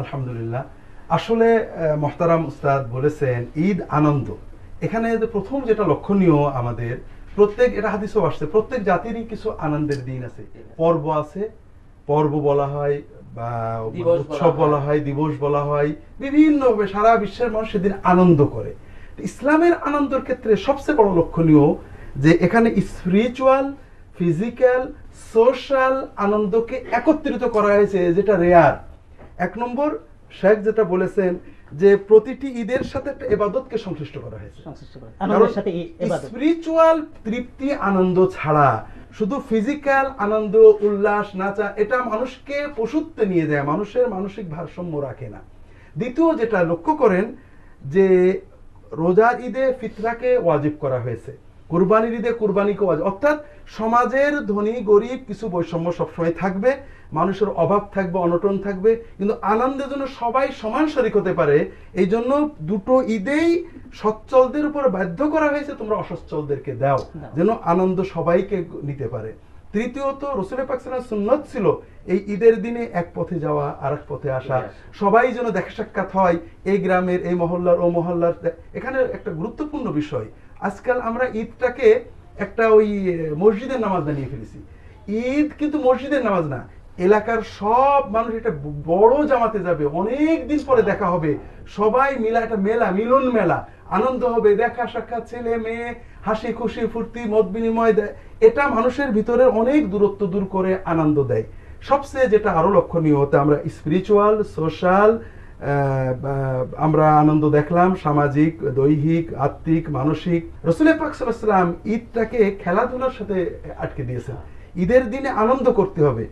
আলহামদুলিল্লাহ। আসলে মোহতারাম উস্তাদ বলেছেন ঈদ আনন্দ। এখানে যে প্রথম যেটা লক্ষণীয় আমাদের, প্রত্যেক, এটা হাদিসও আসছে, প্রত্যেক জাতিরই কিছু আনন্দের দিন আছে, পর্ব আছে, পর্ব বলা হয় বা উৎসব বলা হয়, দিবস বলা হয়, বিভিন্নভাবে সারা বিশ্বের মানুষ সেদিন আনন্দ করে। ইসলামের আনন্দের ক্ষেত্রে সবচেয়ে বড় লক্ষণীয় যে এখানে স্পিরিচুয়াল, ফিজিক্যাল, সোশ্যাল আনন্দকে একত্রিত করা হয়েছে, যেটা রেয়ার। এক নম্বর, শেখ যেটা বলেছেন যে প্রতিটি ঈদের সাথে একটা ইবাদতকে সংশ্লিষ্ট করা হয়েছে। স্পিরিচুয়াল তৃপ্তি আনন্দ ছাড়া শুধু ফিজিক্যাল আনন্দ, উল্লাস, নাচা, এটা মানুষকে পশুত্বে নিয়ে যায়, মানুষের মানসিক ভারসাম্য রাখে না। দ্বিতীয় যেটা লক্ষ্য করেন যে রোজার ঈদে ফিতরাকে ওয়াজিব করা হয়েছে, কুরবানির ঈদে কুরবানিকে ওয়াজিব, অর্থাৎ সমাজের ধনী গরিব কিছু বৈষম্য সবসময় থাকবে, মানুষের অভাব থাকবে, অনটন থাকবে, কিন্তু আনন্দের জন্য সবাই সমান শরিক হতে পারে। এই জন্য দুটো ঈদেই সচ্ছলদের উপর বাধ্য করা হয়েছে, তোমরা অসচ্ছলদেরকে দাও, যেন আনন্দ সবাইকে নিতে পারে। তৃতীয়ত, রাসূল পাক সাল্লাল্লাহু আলাইহি ওয়াসাল্লাম সুন্নাত ছিল এই ঈদের দিনে এক পথে যাওয়া, আর এক পথে আসা, সবাই যেন দেখা সাক্ষাৎ হয়, এই গ্রামের, এই মহল্লার, ও মহল্লার। এখানে একটা গুরুত্বপূর্ণ বিষয়, আজকাল আমরা ঈদটাকে একটা ওই মসজিদের নামাজ বানিয়ে ফেলেছি। ঈদ কিন্তু মসজিদের নামাজ না, এলাকার সব মানুষ একটা বড় জামাতে যাবে, অনেক দিন পরে দেখা হবে, সবাই মিলা, একটা মেলা, মিলন মেলা, আনন্দ হবে, দেখা সাক্ষাৎ, ছেলে মেয়ে, হাসি খুশি ফুর্তি, মত বিনিময় দেয়। এটা মানুষের ভিতরে অনেক দূরত্ব দূর করে আনন্দ দেয়। সবচেয়ে যেটা আরো লক্ষণীয় হতে, আমরা স্পিরিচুয়াল, সোশ্যাল আমরা আনন্দ দেখলাম, সামাজিক, দৈহিক, আত্মিক, মানসিক। রাসূল পাক সাল্লাল্লাহু আলাইহি ওয়াসাল্লাম ঈদটাকে খেলাধুলার সাথে আটকে দিয়েছেন। ঈদের দিনে আনন্দ করতে হবে।